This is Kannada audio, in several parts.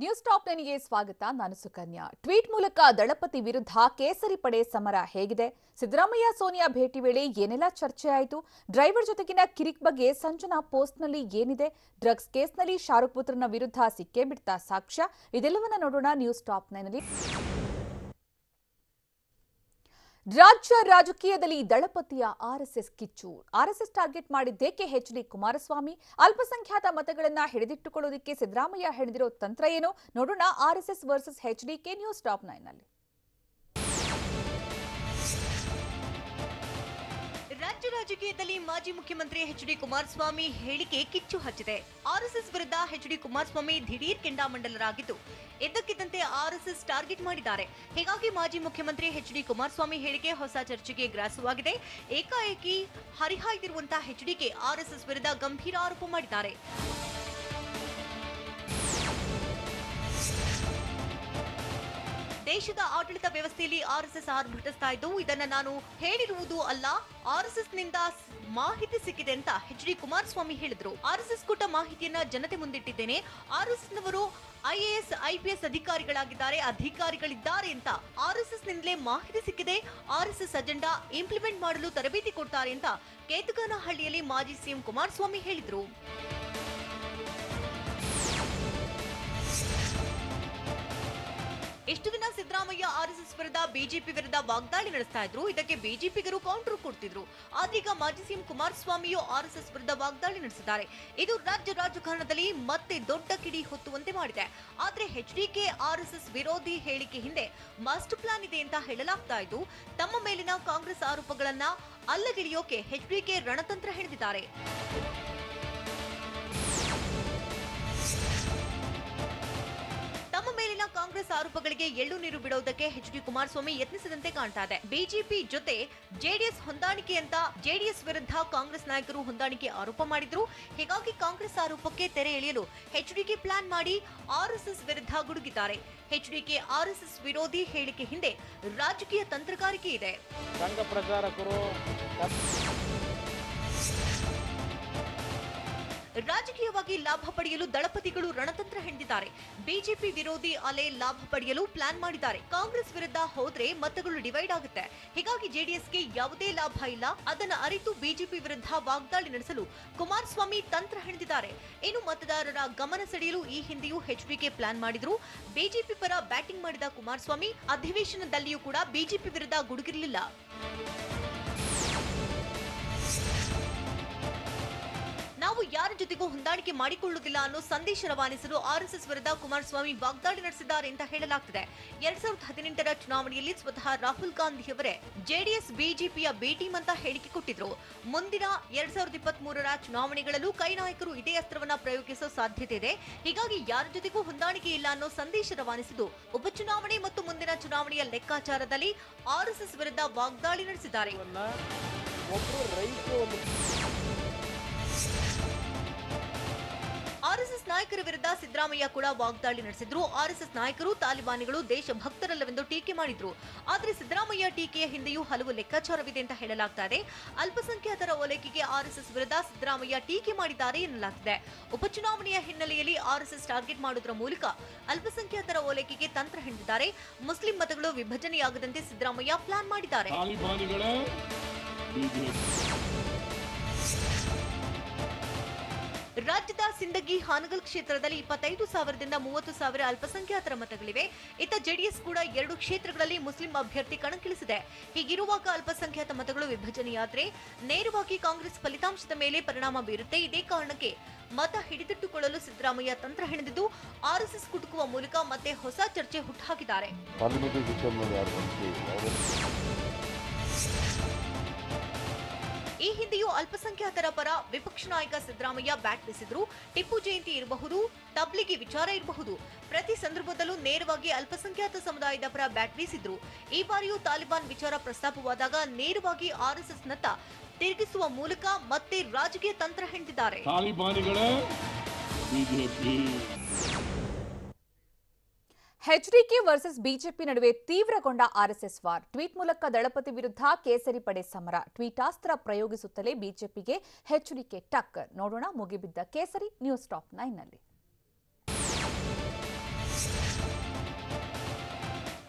ನ್ಯೂಸ್ ಟಾಪ್ ಗೆ ಸ್ವಾಗತ. ನಾನು ಸುಕನ್ಯಾ. ಟ್ವೀಟ್ ಮೂಲಕ ದಳಪತಿ ವಿರುದ್ಧ ಕೇಸರಿ ಪಡೆ ಸಮರ ಹೇಗಿದೆ? ಸಿದ್ದರಾಮಯ್ಯ ಸೋನಿಯಾ ಭೇಟಿ ವೇಳೆ ಏನೆಲ್ಲ ಚರ್ಚೆ ಆಯಿತು? ಡ್ರೈವರ್ ಜೊತೆಗಿನ ಕಿರಿಕ್ ಬಗ್ಗೆ ಸಂಜನಾ ಪೋಸ್ಟ್ನಲ್ಲಿ ಏನಿದೆ? ಡ್ರಗ್ಸ್ ಕೇಸ್ನಲ್ಲಿ ಶಾರುಖ್ ಪುತ್ರನ ವಿರುದ್ಧ ಸಿಕ್ಕೇ ಬಿಡ್ತಾ ಸಾಕ್ಷ್ಯ? ಇದೆಲ್ಲವನ್ನ ನೋಡೋಣ ನ್ಯೂಸ್ ಟಾಪ್ 9ನಲ್ಲಿ. ರಾಜ್ಯ ರಾಜಕೀಯದಲ್ಲಿ ದಳಪತಿಯ ಆರ್ಎಸ್ಎಸ್ ಕಿಚ್ಚು. ಆರ್ಎಸ್ಎಸ್ ಟಾರ್ಗೆಟ್ ಮಾಡಿದ್ದೇಕೆ ಎಚ್.ಡಿ. ಕುಮಾರಸ್ವಾಮಿ? ಅಲ್ಪಸಂಖ್ಯಾತ ಮತಗಳನ್ನ ಹಿಡಿದಿಟ್ಟುಕೊಳ್ಳೋದಕ್ಕೆ ಸಿದ್ದರಾಮಯ್ಯ ಹೆಣೆದಿರೋ ತಂತ್ರ ಏನು? ನೋಡೋಣ RSS versus HDK news top 9ನಲ್ಲಿ. ರಾಜ್ಯ ರಾಜಕೀಯದಲ್ಲಿ ಮಾಜಿ ಮುಖ್ಯಮಂತ್ರಿ ಎಚ್.ಡಿ. ಕುಮಾರಸ್ವಾಮಿ ಹೇಳಿಕೆ ಕಿಚ್ಚು ಹಚ್ಚಿದೆ. ಆರ್ಎಸ್ಎಸ್ ವಿರುದ್ಧ ಎಚ್.ಡಿ. ಕುಮಾರಸ್ವಾಮಿ ದಿಢೀರ್ ಕೆಂಡಾಮಂಡಲರಾಗಿದ್ದು, ಇದ್ದಕ್ಕಿದ್ದಂತೆ ಆರ್ಎಸ್ಎಸ್ ಟಾರ್ಗೆಟ್ ಮಾಡಿದ್ದಾರೆ. ಹೀಗಾಗಿ ಮಾಜಿ ಮುಖ್ಯಮಂತ್ರಿ ಎಚ್.ಡಿ. ಕುಮಾರಸ್ವಾಮಿ ಹೇಳಿಕೆ ಹೊಸ ಚರ್ಚೆಗೆ ಗ್ರಾಸವಾಗಿದೆ. ಏಕಾಏಕಿ ಹರಿಹಾಯ್ದಿರುವಂತಹ ಎಚ್.ಡಿ.ಕೆ ಆರ್ಎಸ್ಎಸ್ ವಿರುದ್ಧ ಗಂಭೀರ ಆರೋಪ ಮಾಡಿದ್ದಾರೆ. ದೇಶದ ಆಡಳಿತ ವ್ಯವಸ್ಥೆಯಲ್ಲಿ ಆರ್ಎಸ್ಎಸ್ ಆರ್ಭಟಿಸ್ತಾ ಇದ್ದು, ಇದನ್ನ ನಾನು ಹೇಳಿರುವುದು ಅಲ್ಲ, ಆರ್ಎಸ್ಎಸ್ ನಿಂದ ಮಾಹಿತಿ ಸಿಕ್ಕಿದೆ ಅಂತ ಎಚ್.ಡಿ. ಕುಮಾರಸ್ವಾಮಿ ಹೇಳಿದ್ರು. ಆರ್ಎಸ್ಎಸ್ ಕೊಟ್ಟ ಮಾಹಿತಿಯನ್ನ ಜನತೆ ಮುಂದಿಟ್ಟಿದ್ದೇನೆ. ಆರ್ಎಸ್ಎಸ್ನವರು ಐಎಎಸ್ ಐಪಿಎಸ್ ಅಧಿಕಾರಿಗಳಿದ್ದಾರೆ ಅಂತ ಆರ್ಎಸ್ಎಸ್ ನಿಂದಲೇ ಮಾಹಿತಿ ಸಿಕ್ಕಿದೆ. ಆರ್ಎಸ್ಎಸ್ ಅಜೆಂಡಾ ಇಂಪ್ಲಿಮೆಂಟ್ ಮಾಡಲು ತರಬೇತಿ ಕೊಡ್ತಾರೆ ಅಂತ ಕೇತಗಾನಹಳ್ಳಿಯಲ್ಲಿ ಮಾಜಿ ಸಿಎಂ ಕುಮಾರಸ್ವಾಮಿ ಹೇಳಿದ್ರು. ಎಷ್ಟು ದಿನ ಸಿದ್ದರಾಮಯ್ಯ ಆರ್ಎಸ್ಎಸ್ ವಿರುದ್ಧ ಬಿಜೆಪಿ ವಿರುದ್ಧ ವಾಗ್ದಾಳಿ ನಡೆಸ್ತಾ ಇದ್ರು. ಇದಕ್ಕೆ ಬಿಜೆಪಿಗರು ಕೌಂಟರ್ ಕೊಡ್ತಿದ್ರು. ಆದ್ರೀಗ ಮಾಜಿ ಸಿಎಂ ಕುಮಾರಸ್ವಾಮಿಯು ಆರ್ಎಸ್ಎಸ್ ವಿರುದ್ಧ ವಾಗ್ದಾಳಿ ನಡೆಸಿದ್ದಾರೆ. ಇದು ರಾಜ್ಯ ರಾಜಕಾರಣದಲ್ಲಿ ಮತ್ತೆ ದೊಡ್ಡ ಕಿಡಿ ಹೊತ್ತುವಂತೆ ಮಾಡಿದೆ. ಆದ್ರೆ ಎಚ್.ಡಿ.ಕೆ ಆರ್ಎಸ್ಎಸ್ ವಿರೋಧಿ ಹೇಳಿಕೆ ಹಿಂದೆ ಮಾಸ್ಟರ್ ಪ್ಲಾನ್ ಇದೆ ಅಂತ ಹೇಳಲಾಗ್ತಾ ಇದ್ದು, ತಮ್ಮ ಮೇಲಿನ ಕಾಂಗ್ರೆಸ್ ಆರೋಪಗಳನ್ನ ಅಲ್ಲಗೆಳೆಯೋಕೆ ಎಚ್.ಡಿ.ಕೆ ರಣತಂತ್ರ ಹೆಣೆದಿದ್ದಾರೆ. ತಮ್ಮ ಮೇಲಿನ ಕಾಂಗ್ರೆಸ್ ಆರೋಪಗಳಿಗೆ ಎಳ್ಳು ನೀರು ಬಿಡುವುದಕ್ಕೆ ಎಚ್.ಡಿ. ಕುಮಾರಸ್ವಾಮಿ ಯತ್ನಿಸಿದಂತೆ ಕಾಣ್ತಾ ಇದೆ. ಬಿಜೆಪಿ ಜೊತೆ ಜೆಡಿಎಸ್ ಹೊಂದಾಣಿಕೆ ಅಂತ ಜೆಡಿಎಸ್ ವಿರುದ್ಧ ಕಾಂಗ್ರೆಸ್ ನಾಯಕರು ಹೊಂದಾಣಿಕೆ ಆರೋಪ ಮಾಡಿದ್ರು. ಹೀಗಾಗಿ ಕಾಂಗ್ರೆಸ್ ಆರೋಪಕ್ಕೆ ತೆರೆ ಎಳೆಯಲು ಎಚ್.ಡಿ.ಕೆ ಪ್ಲಾನ್ ಮಾಡಿ ಆರ್ಎಸ್ಎಸ್ ವಿರುದ್ಧ ಗುಡುಗಿದ್ದಾರೆ. ಎಚ್.ಡಿ.ಕೆ ಆರ್ಎಸ್ಎಸ್ ವಿರೋಧಿ ಹೇಳಿಕೆ ಹಿಂದೆ ರಾಜಕೀಯ ತಂತ್ರಗಾರಿಕೆ ಇದೆ. ಸಂಘ ಪ್ರಚಾರಕರು ರಾಜಕೀಯವಾಗಿ ಲಾಭ ಪಡೆಯಲು ದಳಪತಿಗಳು ರಣತಂತ್ರ ಹೆಣೆದಿದ್ದಾರೆ. ಬಿಜೆಪಿ ವಿರೋಧಿ ಅಲೆ ಲಾಭ ಪಡೆಯಲು ಪ್ಲಾನ್ ಮಾಡಿದ್ದಾರೆ. ಕಾಂಗ್ರೆಸ್ ವಿರುದ್ಧ ಹೋದ್ರೆ ಮತಗಳು ಡಿವೈಡ್ ಆಗುತ್ತೆ. ಹೀಗಾಗಿ ಜೆಡಿಎಸ್ಗೆ ಯಾವುದೇ ಲಾಭ ಇಲ್ಲ. ಅದನ್ನ ಅರಿತು ಬಿಜೆಪಿ ವಿರುದ್ಧ ವಾಗ್ದಾಳಿ ನಡೆಸಲು ಕುಮಾರಸ್ವಾಮಿ ತಂತ್ರ ಹೆಣೆದಿದ್ದಾರೆ. ಇನ್ನು ಮತದಾರರ ಗಮನ ಸೆಳೆಯಲು ಈ ಹಿಂದೆಯೂ ಎಚ್.ಡಿ.ಕೆ ಪ್ಲಾನ್ ಮಾಡಿದ್ರು. ಬಿಜೆಪಿ ಪರ ಬ್ಯಾಟಿಂಗ್ ಮಾಡಿದ ಕುಮಾರಸ್ವಾಮಿ ಅಧಿವೇಶನದಲ್ಲಿಯೂ ಕೂಡ ಬಿಜೆಪಿ ವಿರುದ್ಧ ಗುಡುಗಿರಲಿಲ್ಲ. ನಾವು ಯಾರ ಜೊತೆಗೂ ಹೊಂದಾಣಿಕೆ ಮಾಡಿಕೊಳ್ಳುವುದಿಲ್ಲ ಅನ್ನೋ ಸಂದೇಶ ರವಾನಿಸಲು ಆರ್ಎಸ್ಎಸ್ ವಿರುದ್ಧ ಕುಮಾರಸ್ವಾಮಿ ವಾಗ್ದಾಳಿ ನಡೆಸಿದ್ದಾರೆ ಅಂತ ಹೇಳಲಾಗ್ತಿದೆ. 2018ರ ಚುನಾವಣೆಯಲ್ಲಿ ಸ್ವತಃ ರಾಹುಲ್ ಗಾಂಧಿ ಅವರೇ ಜೆಡಿಎಸ್ ಬಿಜೆಪಿಯ ಬಿ ಟೀಮ್ ಅಂತ ಹೇಳಿಕೆ ಕೊಟ್ಟಿದ್ರು. ಮುಂದಿನ 2023ರ ಚುನಾವಣೆಗಳಲ್ಲೂ ಕೈ ನಾಯಕರು ಇದೇ ಅಸ್ತ್ರವನ್ನ ಪ್ರಯೋಗಿಸೋ ಸಾಧ್ಯತೆ ಇದೆ. ಹೀಗಾಗಿ ಯಾರ ಜೊತೆಗೂ ಹೊಂದಾಣಿಕೆ ಇಲ್ಲ ಅನ್ನೋ ಸಂದೇಶ ರವಾನಿಸಿದ್ದು, ಉಪಚುನಾವಣೆ ಮತ್ತು ಮುಂದಿನ ಚುನಾವಣೆಯ ಲೆಕ್ಕಾಚಾರದಲ್ಲಿ ಆರ್ಎಸ್ಎಸ್ ವಿರುದ್ಧ ವಾಗ್ದಾಳಿ ನಡೆಸಿದ್ದಾರೆ. ಆರ್ಎಸ್ಎಸ್ ನಾಯಕರ ವಿರುದ್ಧ ಸಿದ್ದರಾಮಯ್ಯ ಕೂಡ ವಾಗ್ದಾಳಿ ನಡೆಸಿದ್ರು. ಆರ್ಎಸ್ಎಸ್ ನಾಯಕರು ತಾಲಿಬಾನಿಗಳು ದೇಶಭಕ್ತರಲ್ಲವೆಂದು ಟೀಕೆ ಮಾಡಿದ್ರು. ಆದರೆ ಸಿದ್ದರಾಮಯ್ಯ ಟೀಕೆಯ ಹಿಂದೆಯೂ ಹಲವು ಲೆಕ್ಕಾಚಾರವಿದೆ ಅಂತ ಹೇಳಲಾಗ್ತಾ ಇದೆ. ಅಲ್ಪಸಂಖ್ಯಾತರ ಓಲೈಕೆಗೆ ಆರ್ಎಸ್ಎಸ್ ವಿರುದ್ಧ ಸಿದ್ದರಾಮಯ್ಯ ಟೀಕೆ ಮಾಡಿದ್ದಾರೆ ಎನ್ನಲಾಗ್ತಿದೆ. ಉಪಚುನಾವಣೆಯ ಹಿನ್ನೆಲೆಯಲ್ಲಿ ಆರ್ಎಸ್ಎಸ್ ಟಾರ್ಗೆಟ್ ಮಾಡುವುದರ ಮೂಲಕ ಅಲ್ಪಸಂಖ್ಯಾತರ ಓಲೈಕೆಗೆ ತಂತ್ರ ಹೆಣೆದಿದ್ದಾರೆ. ಮುಸ್ಲಿಂ ಮತಗಳು ವಿಭಜನೆಯಾಗದಂತೆ ಸಿದ್ದರಾಮಯ್ಯ ಪ್ಲಾನ್ ಮಾಡಿದ್ದಾರೆ. ರಾಜ್ಯದ ಸಿಂದಗಿ ಹಾನಗಲ್ ಕ್ಷೇತ್ರದಲ್ಲಿ 25,000ದಿಂದ 30,000 ಅಲ್ಪಸಂಖ್ಯಾತರ ಮತಗಳಿವೆ. ಇತ್ತ ಜೆಡಿಎಸ್ ಕೂಡ 2 ಕ್ಷೇತ್ರಗಳಲ್ಲಿ ಮುಸ್ಲಿಂ ಅಭ್ಯರ್ಥಿ ಕಣಕ್ಕಿಳಿಸಿದೆ. ಹೀಗಿರುವಾಗ ಅಲ್ಪಸಂಖ್ಯಾತ ಮತಗಳು ವಿಭಜನೆಯಾದರೆ ನೇರವಾಗಿ ಕಾಂಗ್ರೆಸ್ ಫಲಿತಾಂಶದ ಮೇಲೆ ಪರಿಣಾಮ ಬೀರುತ್ತೆ. ಇದೇ ಕಾರಣಕ್ಕೆ ಮತ ಹಿಡಿದಿಟ್ಟುಕೊಳ್ಳಲು ಸಿದ್ದರಾಮಯ್ಯ ತಂತ್ರ ಹೆಣೆದಿದ್ದು, ಆರ್ಎಸ್ಎಸ್ ಕುಟುಕುವ ಮೂಲಕ ಮತ್ತೆ ಹೊಸ ಚರ್ಚೆ ಹುಟ್ಟುಹಾಕಿದ್ದಾರೆ. ಈ ಹಿಂದೆಯೂ ಅಲ್ಪಸಂಖ್ಯಾತರ ಪರ ವಿಪಕ್ಷ ನಾಯಕ ಸಿದ್ದರಾಮಯ್ಯ ಬ್ಯಾಟ್ ಬೀಸಿದ್ರು. ಟಿಪ್ಪು ಜಯಂತಿ ಇರಬಹುದು, ತಬ್ಲಿಗಿ ವಿಚಾರ ಇರಬಹುದು, ಪ್ರತಿ ಸಂದರ್ಭದಲ್ಲೂ ನೇರವಾಗಿ ಅಲ್ಪಸಂಖ್ಯಾತ ಸಮುದಾಯದ ಪರ ಬ್ಯಾಟ್ ಬೀಸಿದ್ರು. ಈ ಬಾರಿಯೂ ತಾಲಿಬಾನ್ ವಿಚಾರ ಪ್ರಸ್ತಾಪವಾದಾಗ ನೇರವಾಗಿ ಆರ್ಎಸ್ಎಸ್ನತ್ತ ತಿರುಗಿಸುವ ಮೂಲಕ ಮತ್ತೆ ರಾಜಕೀಯ ತಂತ್ರ ಹೆಣೆದಿದ್ದಾರೆ. ಎಚ್.ಡಿ.ಕೆ ವರ್ಸಸ್ ಬಿಜೆಪಿ ನಡುವೆ ತೀವ್ರಗೊಂಡ ಆರ್ಎಸ್ಎಸ್ ವಾರ್. ಟ್ವೀಟ್ ಮೂಲಕ ದಳಪತಿ ವಿರುದ್ಧ ಕೇಸರಿ ಪಡೆ ಸಮರ. ಟ್ವೀಟಾಸ್ತ್ರ ಪ್ರಯೋಗಿಸುತ್ತಲೇ ಬಿಜೆಪಿಗೆ ಎಚ್.ಡಿ.ಕೆ ಟಕ್ಕರ್. ನೋಡೋಣ ಮುಗಿಬಿದ್ದ ಕೇಸರಿ ನ್ಯೂಸ್ ಟಾಪ್ 9ನಲ್ಲಿ.